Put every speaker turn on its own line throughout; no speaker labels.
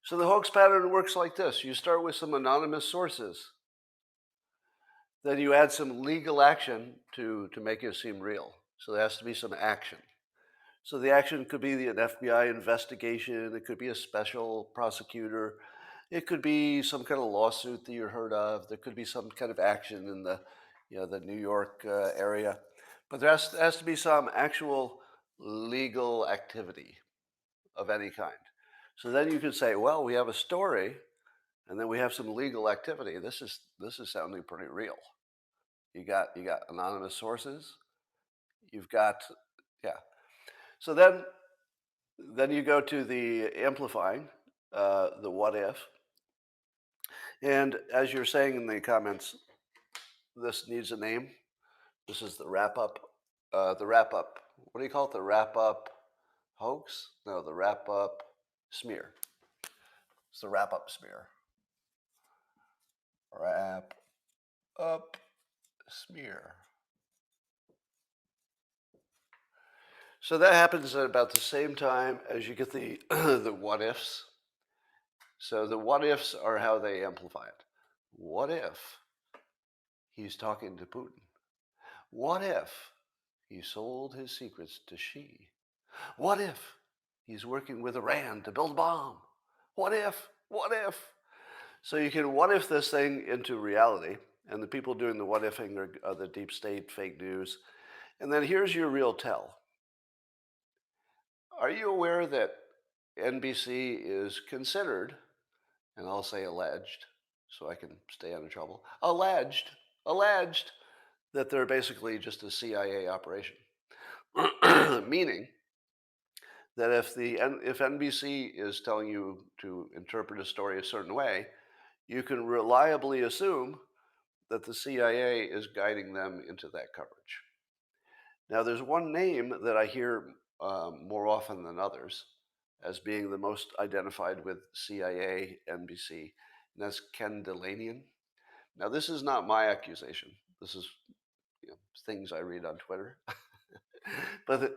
So the hoax pattern works like this. You start with some anonymous sources. Then you add some legal action to make it seem real. So there has to be some action. So the action could be an FBI investigation. It could be a special prosecutor. It could be some kind of lawsuit that you heard of. There could be some kind of action in the New York area. But there has to be some actual legal activity of any kind. So then you could say, well, we have a story, and then we have some legal activity. This is sounding pretty real. You got anonymous sources. You've got yeah. So then you go to the amplifying, the what if, and as you're saying in the comments, this needs a name. This is the wrap up. The wrap up. What do you call it? The wrap up hoax? No, the wrap up smear. It's the wrap up smear. Wrap up smear. So that happens at about the same time as you get the the what ifs. So the what ifs are how they amplify it. What if he's talking to Putin? What if he sold his secrets to Xi? What if he's working with Iran to build a bomb? What if? What if? So you can what if this thing into reality, and the people doing the what ifing are the deep state, fake news. And then here's your real tell. Are you aware that NBC is considered, and I'll say alleged, so I can stay out of trouble, alleged that they're basically just a CIA operation? Meaning that if NBC is telling you to interpret a story a certain way, you can reliably assume that the CIA is guiding them into that coverage. Now, there's one name that I hear more often than others as being the most identified with CIA, NBC, and that's Ken Delanian. Now, this is not my accusation. This is things I read on Twitter. but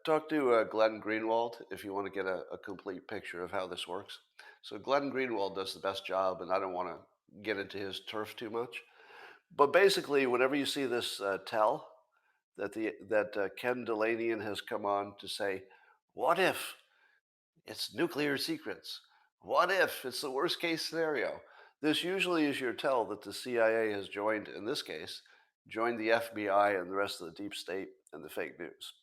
talk to Glenn Greenwald if you want to get a complete picture of how this works. So Glenn Greenwald does the best job, and I don't want to get into his turf too much. But basically, whenever you see this tell that Ken Delanian has come on to say, "What if it's nuclear secrets? What if it's the worst case scenario?" This usually is your tell that the CIA has joined, in this case, joined the FBI and the rest of the deep state and the fake news.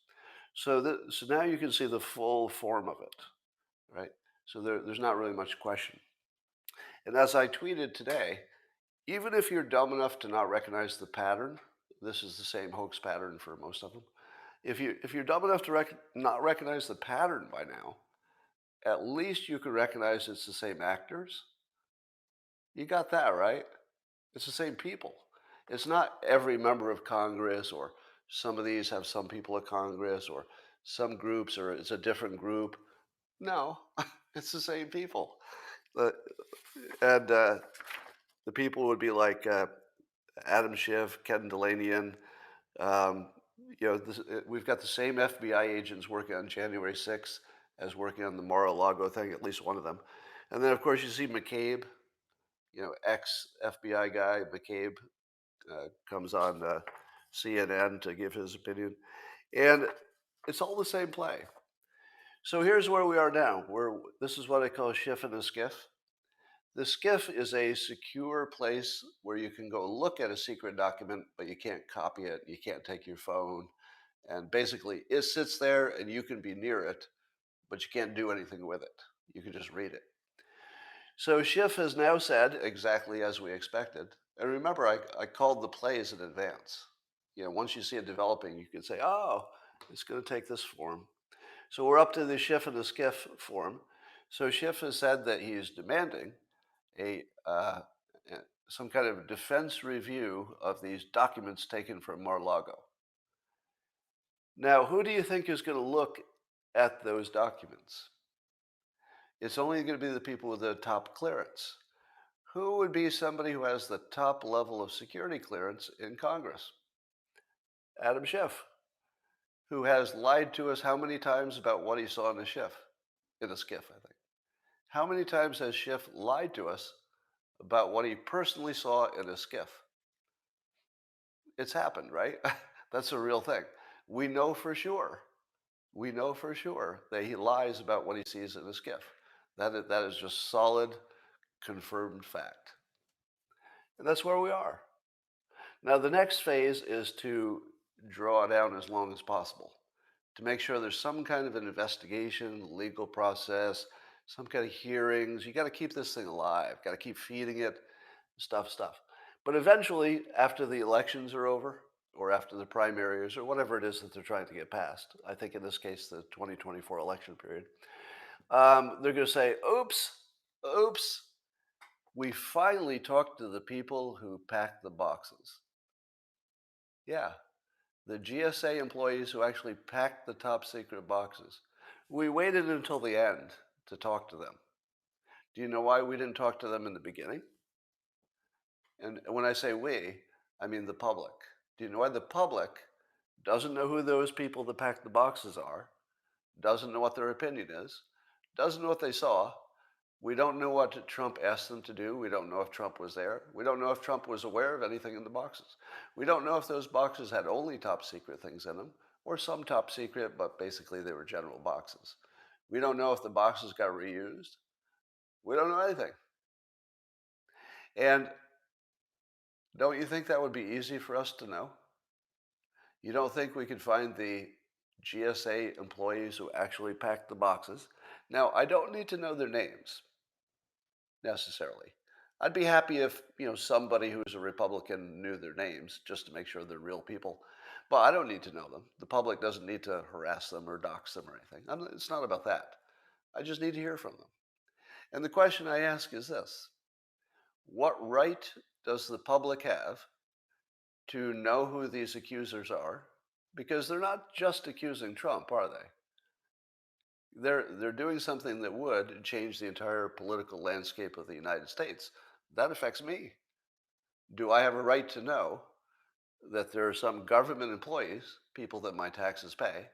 So now you can see the full form of it, right? So there's not really much question. And as I tweeted today, even if you're dumb enough to not recognize the pattern, this is the same hoax pattern for most of them. If you're dumb enough to not recognize the pattern by now, at least you can recognize it's the same actors. You got that, right? It's the same people. It's not every member of Congress, or some of these have some people of Congress, or some groups, or it's a different group. No, it's the same people. Uh, and the people would be like Adam Schiff, Ken Delanian. Um, we've got the same FBI agents working on January 6th as working on the Mar-a-Lago thing, at least one of them. And then, of course, you see McCabe, ex-FBI guy McCabe comes on CNN to give his opinion. And it's all the same play. So here's where we are now. This is what I call Schiff and a skiff. The skiff is a secure place where you can go look at a secret document, but you can't copy it. You can't take your phone. And basically, it sits there and you can be near it, but you can't do anything with it. You can just read it. So Schiff has now said, exactly as we expected. And remember, I called the plays in advance. Once you see it developing, you can say, oh, it's going to take this form. So we're up to the Schiff and the skiff form. So Schiff has said that he is demanding a some kind of defense review of these documents taken from Mar-a-Lago. Now, who do you think is going to look at those documents? It's only going to be the people with the top clearance. Who would be somebody who has the top level of security clearance in Congress? Adam Schiff, who has lied to us how many times about what he saw in a skiff, I think. How many times has Schiff lied to us about what he personally saw in a skiff? It's happened, right? That's a real thing. We know for sure. We know for sure that he lies about what he sees in a skiff. That is just solid, confirmed fact. And that's where we are. Now, the next phase is to draw it out as long as possible to make sure there's some kind of an investigation, legal process, some kind of hearings. You got to keep this thing alive, got to keep feeding it, stuff. But eventually, after the elections are over, or after the primaries, or whatever it is that they're trying to get passed, I think in this case, the 2024 election period, they're going to say, oops, we finally talked to the people who packed the boxes. Yeah, the GSA employees who actually packed the top secret boxes. We waited until the end to talk to them. Do you know why we didn't talk to them in the beginning? And when I say we, I mean the public. Do you know why the public doesn't know who those people that packed the boxes are, doesn't know what their opinion is, doesn't know what they saw? We don't know what Trump asked them to do. We don't know if Trump was there. We don't know if Trump was aware of anything in the boxes. We don't know if those boxes had only top secret things in them or some top secret, but basically they were general boxes. We don't know if the boxes got reused. We don't know anything. And don't you think that would be easy for us to know? You don't think we could find the GSA employees who actually packed the boxes? Now, I don't need to know their names necessarily. I'd be happy if, somebody who's a Republican knew their names just to make sure they're real people. But I don't need to know them. The public doesn't need to harass them or dox them or anything. It's not about that. I just need to hear from them. And the question I ask is this: what right does the public have to know who these accusers are? Because they're not just accusing Trump, are they? They're doing something that would change the entire political landscape of the United States. That affects me. Do I have a right to know that there are some government employees, people that my taxes pay?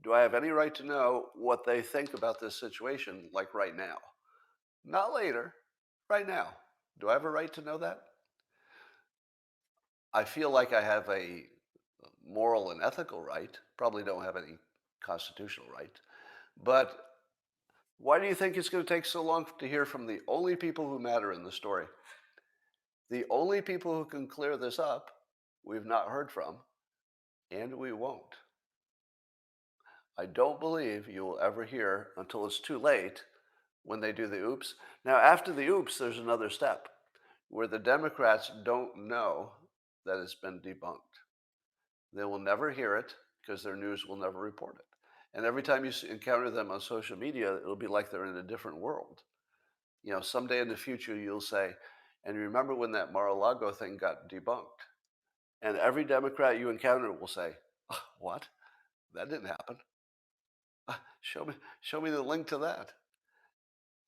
Do I have any right to know what they think about this situation, like right now? Not later, right now. Do I have a right to know that? I feel like I have a moral and ethical right, probably don't have any constitutional right. But why do you think it's going to take so long to hear from the only people who matter in the story? The only people who can clear this up, we've not heard from, and we won't. I don't believe you will ever hear until it's too late when they do the oops. Now, after the oops, there's another step where the Democrats don't know that it's been debunked. They will never hear it because their news will never report it. And every time you encounter them on social media, it'll be like they're in a different world. Someday in the future, you'll say, and remember when that Mar-a-Lago thing got debunked? And every Democrat you encounter will say, "Oh, what? That didn't happen. Show me the link to that."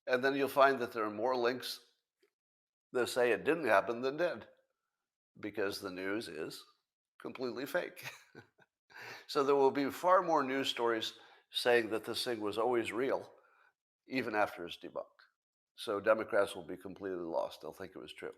And then you'll find that there are more links that say it didn't happen than did, because the news is completely fake. So there will be far more news stories saying that this thing was always real, even after it's debunked. So Democrats will be completely lost. They'll think it was true.